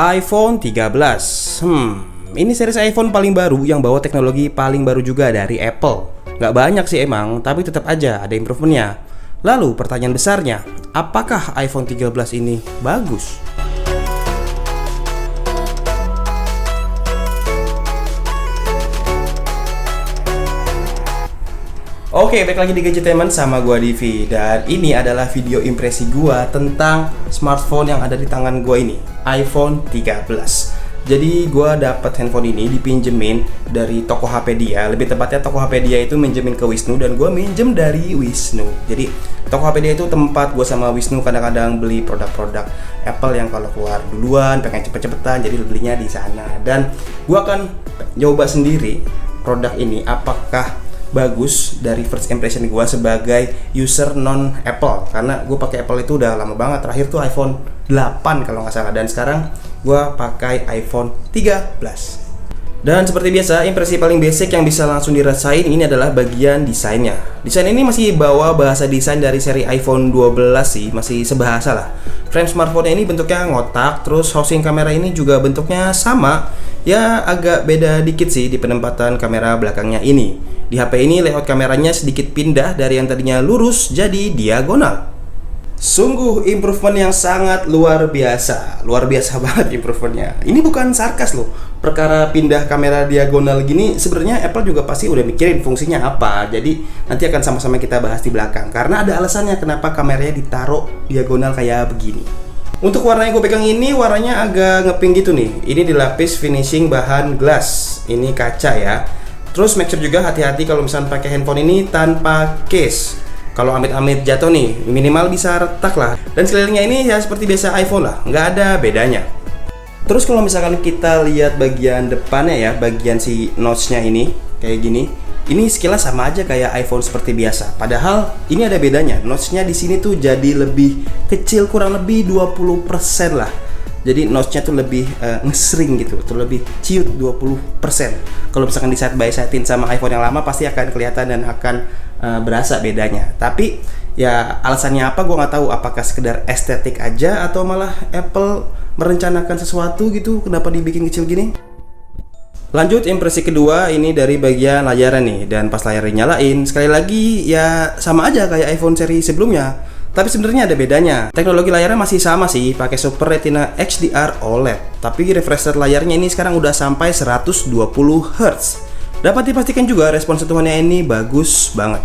iPhone 13. Ini series iPhone paling baru yang bawa teknologi paling baru juga dari Apple. Nggak banyak sih emang, tapi tetap aja ada improvementnya. Lalu pertanyaan besarnya, apakah iPhone 13 ini bagus? Oke, balik lagi di Gadgetainment sama gua Divi. Dan ini adalah video impresi gua tentang smartphone yang ada di tangan gua ini, iPhone 13. Jadi gua dapat handphone ini dipinjemin dari Tokopedia. Lebih tepatnya Tokopedia itu minjemin ke Wisnu dan gua minjem dari Wisnu. Jadi Tokopedia itu tempat gua sama Wisnu kadang-kadang beli produk-produk Apple yang kalau keluar duluan pengen cepet-cepetan, jadi belinya di sana. Dan gua akan nyoba sendiri produk ini apakah bagus dari first impression gue sebagai user non Apple, karena gue pakai Apple itu udah lama banget, terakhir tuh iPhone 8 kalau nggak salah, dan sekarang gue pakai iPhone 13. Dan seperti biasa, impresi paling basic yang bisa langsung dirasain ini adalah bagian desainnya. Desain ini masih bawa bahasa desain dari seri iPhone 12 sih, masih sebahasa lah. Frame smartphone ini bentuknya ngotak, terus housing kamera ini juga bentuknya sama. Ya agak beda dikit sih di penempatan kamera belakangnya ini. Di HP ini layout kameranya sedikit pindah dari yang tadinya lurus jadi diagonal. Sungguh improvement yang sangat luar biasa banget improvementnya. Ini bukan sarkas loh. Perkara pindah kamera diagonal gini sebenarnya Apple juga pasti udah mikirin fungsinya apa. Jadi nanti akan sama-sama kita bahas di belakang. Karena ada alasannya kenapa kameranya ditaruh diagonal kayak begini. Untuk warna yang gue pegang ini warnanya agak ngepink gitu nih. Ini dilapis finishing bahan glass. Ini kaca ya. Terus make sure juga hati-hati kalau misalnya pakai handphone ini tanpa case. Kalau amit-amit jatuh nih, minimal bisa retak lah. Dan sekelilingnya ini ya seperti biasa iPhone lah, nggak ada bedanya. Terus kalau misalkan kita lihat bagian depannya ya, bagian si notch-nya ini kayak gini, ini sekilas sama aja kayak iPhone seperti biasa. Padahal ini ada bedanya. Notch-nya di sini tuh jadi lebih kecil, kurang lebih 20% lah. Jadi notch-nya tuh lebih ngesring gitu, tuh lebih ciut 20%. Kalau misalkan di side by sidein sama iPhone yang lama pasti akan kelihatan dan akan berasa bedanya. Tapi ya alasannya apa gue nggak tahu, apakah sekedar estetik aja atau malah Apple merencanakan sesuatu gitu, kenapa dibikin kecil gini. Lanjut impresi kedua ini dari bagian layarnya nih, dan pas layarnya nyalain sekali lagi ya sama aja kayak iPhone seri sebelumnya. Tapi sebenarnya ada bedanya. Teknologi layarnya masih sama sih, pakai Super Retina HDR OLED. Tapi refresh rate layarnya ini sekarang udah sampai 120 Hz. Dapat dipastikan juga respon sentuhannya ini bagus banget.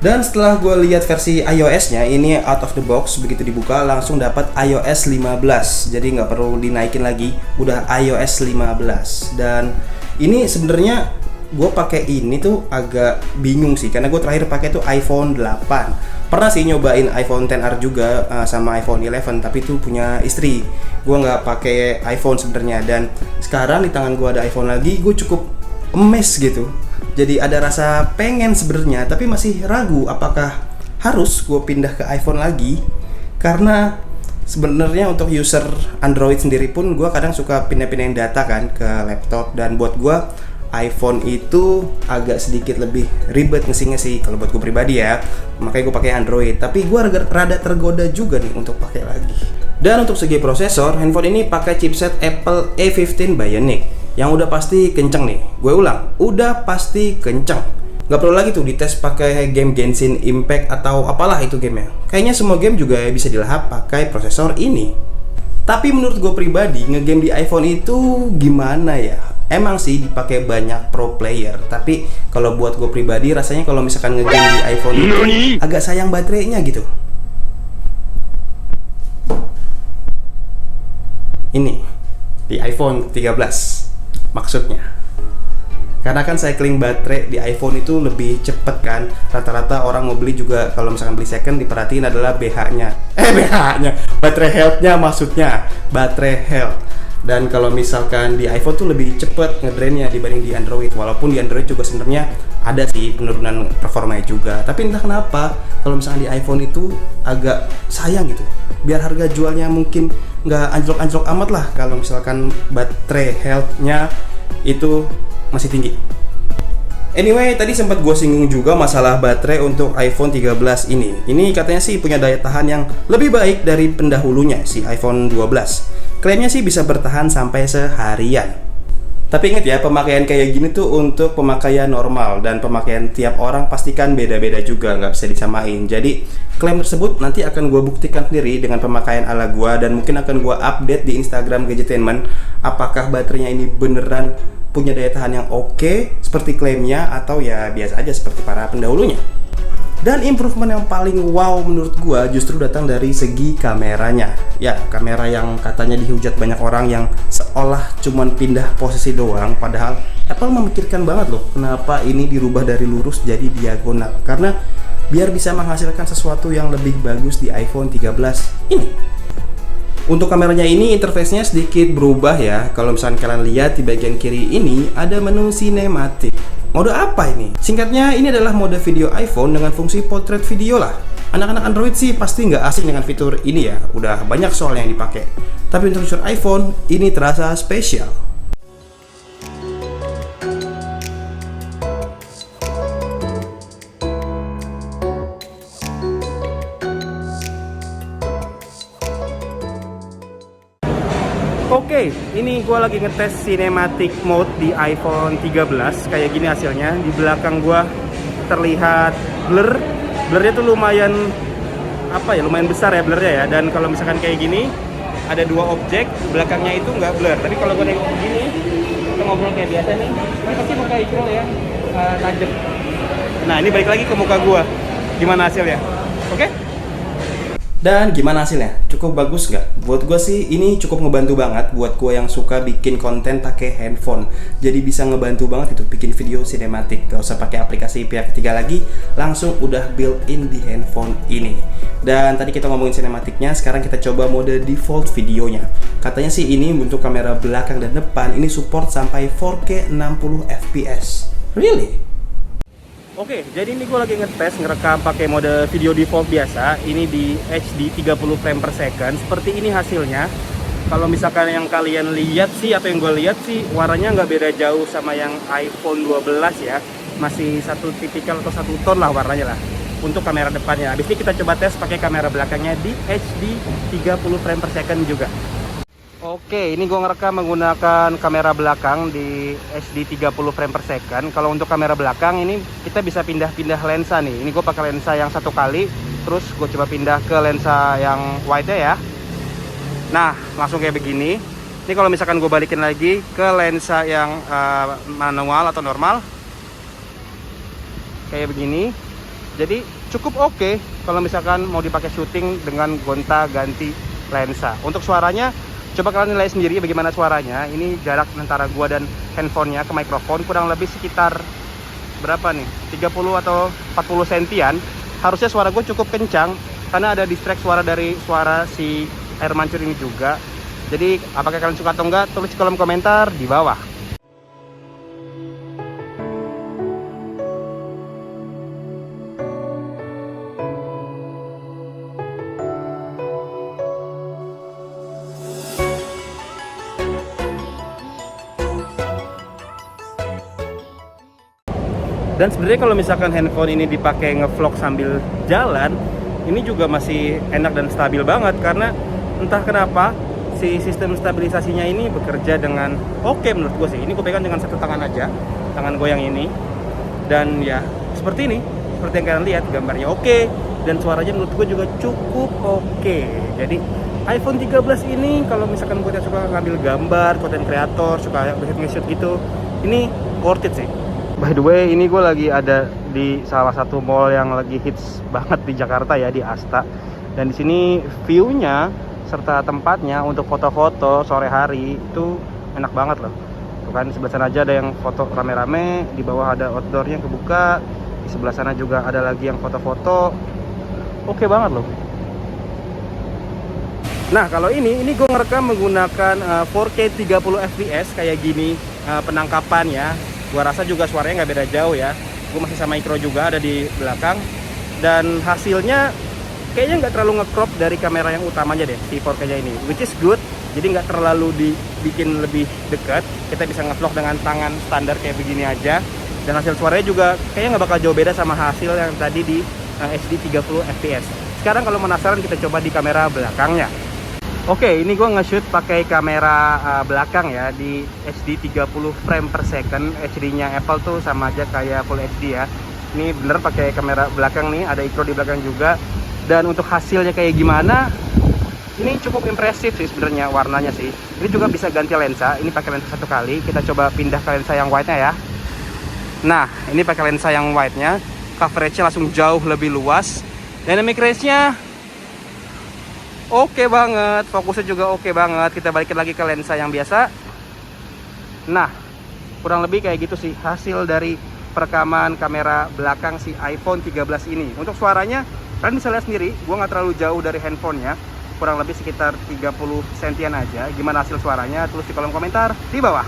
Dan setelah gue lihat versi iOS-nya, ini out of the box, begitu dibuka langsung dapat iOS 15. Jadi nggak perlu dinaikin lagi, udah iOS 15. Dan ini sebenarnya gue pakai ini tuh agak bingung sih, karena gue terakhir pakai tuh iPhone 8. Pernah sih nyobain iPhone XR juga sama iPhone 11, tapi itu punya istri. Gue nggak pakai iPhone sebenarnya, dan sekarang di tangan gue ada iPhone lagi, gue cukup emes gitu. Jadi ada rasa pengen sebenarnya, tapi masih ragu apakah harus gue pindah ke iPhone lagi. Karena sebenarnya untuk user Android sendiri pun gue kadang suka pindah-pindahin data kan ke laptop, dan buat gue iPhone itu agak sedikit lebih ribet ngisi kalau buat gue pribadi ya, makanya gue pakai Android. Tapi gue rada tergoda juga nih untuk pakai lagi. Dan untuk segi prosesor, handphone ini pakai chipset Apple A15 Bionic yang udah pasti kenceng nih. Gue ulang, udah pasti kenceng. Gak perlu lagi tuh dites pakai game Genshin Impact atau apalah itu gamenya. Kayaknya semua game juga bisa dilahap pakai prosesor ini. Tapi menurut gue pribadi, ngegame di iPhone itu gimana ya? Emang sih dipakai banyak pro player, tapi kalau buat gue pribadi rasanya kalau misalkan ngegame di iPhone itu agak sayang baterainya gitu. Ini di iPhone 13 maksudnya. Karena kan cycling baterai di iPhone itu lebih cepet kan. Rata-rata orang mau beli juga kalau misalkan beli second diperhatiin adalah BH-nya. Baterai health-nya maksudnya, baterai health. Dan kalau misalkan di iPhone tuh lebih cepet ngedrainnya dibanding di Android. Walaupun di Android juga sebenarnya ada sih penurunan performanya juga. Tapi entah kenapa kalau misalkan di iPhone itu agak sayang gitu. Biar harga jualnya mungkin nggak anjlok-anjlok amat lah kalau misalkan baterai health-nya itu masih tinggi. Anyway, tadi sempat gue singgung juga masalah baterai untuk iPhone 13 ini. Ini katanya sih punya daya tahan yang lebih baik dari pendahulunya, si iPhone 12. Klaimnya sih bisa bertahan sampai seharian. Tapi ingat ya, pemakaian kayak gini tuh untuk pemakaian normal, dan pemakaian tiap orang pastikan beda-beda juga, nggak bisa disamain. Jadi klaim tersebut nanti akan gue buktikan sendiri dengan pemakaian ala gue, dan mungkin akan gue update di Instagram Gadgetainment apakah baterainya ini beneran punya daya tahan yang oke seperti klaimnya, atau ya biasa aja seperti para pendahulunya. Dan improvement yang paling wow menurut gua justru datang dari segi kameranya. Ya, kamera yang katanya dihujat banyak orang yang seolah cuman pindah posisi doang, padahal Apple memikirkan banget loh kenapa ini dirubah dari lurus jadi diagonal. Karena biar bisa menghasilkan sesuatu yang lebih bagus di iPhone 13 ini. Untuk kameranya ini interface-nya sedikit berubah ya. Kalau misalnya kalian lihat di bagian kiri ini ada menu sinematik. Mode apa ini? Singkatnya, ini adalah mode video iPhone dengan fungsi portrait video lah. Anak-anak Android sih pasti nggak asing dengan fitur ini ya. Udah banyak soal yang dipakai. Tapi untuk fitur iPhone, ini terasa spesial. Oke, ini gue lagi ngetes cinematic mode di iPhone 13. Kayak gini hasilnya. Di belakang gue terlihat blur. Blurnya tuh lumayan lumayan besar ya blurnya ya. Dan kalau misalkan kayak gini, ada dua objek, belakangnya itu nggak blur. Tapi kalau gue nengok begini, kita ngobrol kayak biasa nih, ini pasti muka Ikro ya, tajam. Nah, ini balik lagi ke muka gue. Gimana hasilnya? Oke? Dan gimana hasilnya? Cukup bagus nggak? Buat gue sih ini cukup ngebantu banget buat gue yang suka bikin konten pakai handphone. Jadi bisa ngebantu banget itu bikin video sinematik. Gak usah pakai aplikasi pihak ketiga lagi, langsung udah built-in di handphone ini. Dan tadi kita ngomongin sinematiknya, sekarang kita coba mode default videonya. Katanya sih ini untuk kamera belakang dan depan ini support sampai 4K 60 fps. Really? Oke, jadi ini gue lagi ngetes ngerekam pakai mode video default biasa. Ini di HD 30 frame per second. Seperti ini hasilnya. Kalau misalkan yang kalian lihat sih, atau yang gue lihat sih, warnanya nggak beda jauh sama yang iPhone 12 ya. Masih satu tipikal atau satu tone lah warnanya lah. Untuk kamera depannya. Habis ini kita coba tes pakai kamera belakangnya di HD 30 frame per second juga. Oke, ini gue ngerekam menggunakan kamera belakang di HD 30 frame per second. Kalau untuk kamera belakang ini kita bisa pindah-pindah lensa nih. Ini gue pakai lensa yang satu kali, terus gue coba pindah ke lensa yang wide ya. Nah, langsung kayak begini. Ini kalau misalkan gue balikin lagi ke lensa yang manual atau normal, kayak begini. Jadi cukup oke kalau misalkan mau dipakai syuting dengan gonta-ganti lensa. Untuk suaranya, coba kalian nilai sendiri bagaimana suaranya. Ini jarak antara gua dan handphonenya ke mikrofon kurang lebih sekitar berapa nih? 30 atau 40 sentian. Harusnya suara gue cukup kencang karena ada distract suara dari suara si air mancur ini juga. Jadi apakah kalian suka atau enggak, tulis di kolom komentar di bawah. Dan sebenarnya kalau misalkan handphone ini dipakai ngevlog sambil jalan, ini juga masih enak dan stabil banget, karena entah kenapa si sistem stabilisasinya ini bekerja dengan oke menurut gue sih. Ini gue pegang dengan satu tangan aja, tangan gue yang ini, dan ya seperti ini, seperti yang kalian lihat, gambarnya oke, dan suaranya menurut gue juga cukup oke. Jadi iPhone 13 ini kalau misalkan buat yang suka ngambil gambar, konten kreator, suka nge-shoot gitu, ini worth it sih. By the way, ini gue lagi ada di salah satu mall yang lagi hits banget di Jakarta ya, di Asta. Dan di sini view-nya serta tempatnya untuk foto-foto sore hari itu enak banget loh. Tuh kan, di sebelah sana aja ada yang foto rame-rame, di bawah ada outdoor-nya yang kebuka, di sebelah sana juga ada lagi yang foto-foto. Oke banget loh. Nah, kalau ini gue ngerekam menggunakan 4K 30 fps kayak gini penangkapannya. Gua rasa juga suaranya nggak beda jauh ya. Gue masih sama Ikro juga ada di belakang. Dan hasilnya kayaknya nggak terlalu nge-crop dari kamera yang utamanya deh, si 4K-nya ini, which is good. Jadi nggak terlalu dibikin lebih dekat. Kita bisa nge-vlog dengan tangan standar kayak begini aja. Dan hasil suaranya juga kayaknya nggak bakal jauh beda sama hasil yang tadi di HD 30 fps. Sekarang kalau penasaran kita coba di kamera belakangnya. Oke, ini gue nge-shoot pakai kamera belakang ya di HD 30 frame per second. HD-nya Apple tuh sama aja kayak Full HD ya. Ini bener pakai kamera belakang nih, ada ikro di belakang juga. Dan untuk hasilnya kayak gimana? Ini cukup impresif sih sebenarnya warnanya sih. Ini juga bisa ganti lensa. Ini pakai lensa 1 kali. Kita coba pindah ke lensa yang wide-nya ya. Nah, ini pakai lensa yang wide-nya, coverage-nya langsung jauh lebih luas. Dynamic range-nya oke banget, fokusnya juga oke banget. Kita balikin lagi ke lensa yang biasa. Nah, kurang lebih kayak gitu sih hasil dari perekaman kamera belakang si iPhone 13 ini. Untuk suaranya, kalian bisa lihat sendiri, gua nggak terlalu jauh dari handphonenya, kurang lebih sekitar 30 sentian aja. Gimana hasil suaranya? Tulis di kolom komentar di bawah.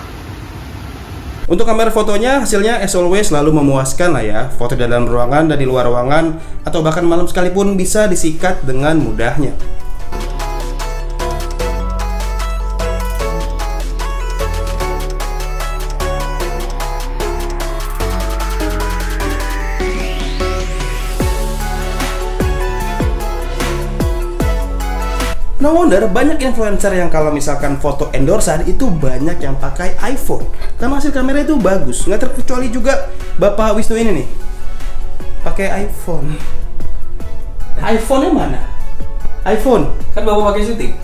Untuk kamera fotonya hasilnya as always selalu memuaskan lah ya. Foto di dalam ruangan dan di luar ruangan atau bahkan malam sekalipun bisa disikat dengan mudahnya. No wonder banyak influencer yang kalau misalkan foto endorsan itu banyak yang pakai iPhone karena hasil kamera itu bagus. Nggak terkecuali juga Bapak Wisnu ini nih, pakai iPhone. iPhone-nya mana? iPhone Kan bawa pakai syuting.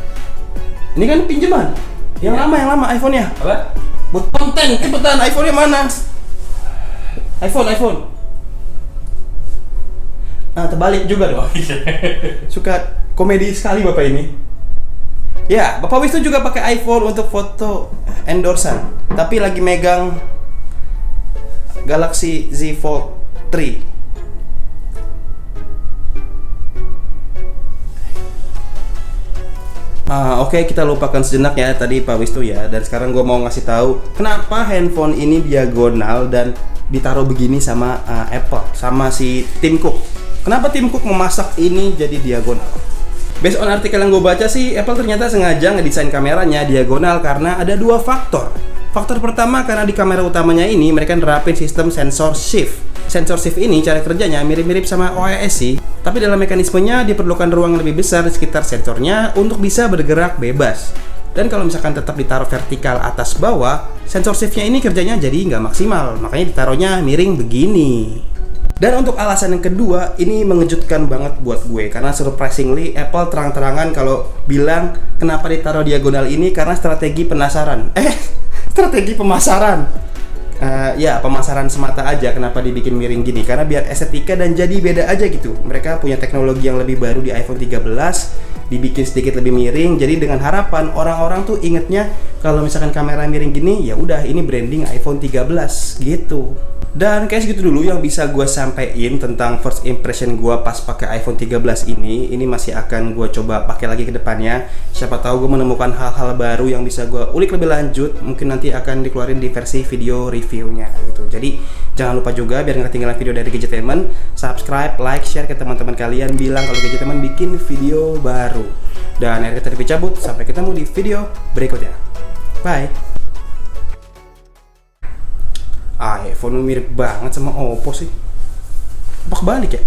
ini kan pinjaman yang lama iPhone-nya. Apa? Buat konten, cepetan iPhone-nya mana? iPhone. Nah, terbalik juga dong. Suka komedi sekali Bapak ini. Ya, Bapak Wisnu juga pakai iPhone untuk foto endorsan, tapi lagi megang Galaxy Z Fold 3. Oke, kita lupakan sejenak ya tadi Pak Wisnu ya. Dan sekarang gue mau ngasih tahu kenapa handphone ini diagonal dan ditaruh begini sama Apple, sama si Tim Cook. Kenapa Tim Cook memasak ini jadi diagonal? Based on artikel yang gue baca sih, Apple ternyata sengaja ngedesain kameranya diagonal karena ada 2 faktor. Faktor pertama karena di kamera utamanya ini mereka nerapin sistem sensor shift. Sensor shift ini cara kerjanya mirip-mirip sama OIS sih, tapi dalam mekanismenya diperlukan ruang lebih besar di sekitar sensornya untuk bisa bergerak bebas. Dan kalau misalkan tetap ditaruh vertikal atas bawah, sensor shiftnya ini kerjanya jadi nggak maksimal, makanya ditaruhnya miring begini. Dan untuk alasan yang kedua, ini mengejutkan banget buat gue karena surprisingly Apple terang-terangan kalau bilang kenapa ditaruh diagonal ini karena strategi penasaran. Strategi pemasaran. Ya, pemasaran semata aja kenapa dibikin miring gini, karena biar estetika dan jadi beda aja gitu. Mereka punya teknologi yang lebih baru di iPhone 13, dibikin sedikit lebih miring. Jadi dengan harapan orang-orang tuh ingetnya kalau misalkan kamera miring gini, ya udah ini branding iPhone 13 gitu. Dan kayak segitu dulu yang bisa gue sampein tentang first impression gue pas pakai iPhone 13 ini. Ini masih akan gue coba pakai lagi ke depannya. Siapa tahu gue menemukan hal-hal baru yang bisa gue ulik lebih lanjut. Mungkin nanti akan dikeluarin di versi video reviewnya gitu. Jadi jangan lupa juga biar nggak ketinggalan video dari Gadgetainment, subscribe, like, share ke teman-teman kalian. Bilang kalau Gadgetainment bikin video baru. Dan akhirnya kita cabut. Sampai ketemu di video berikutnya. Bye. iPhone mirip banget sama Oppo sih. Apa kebalik ya?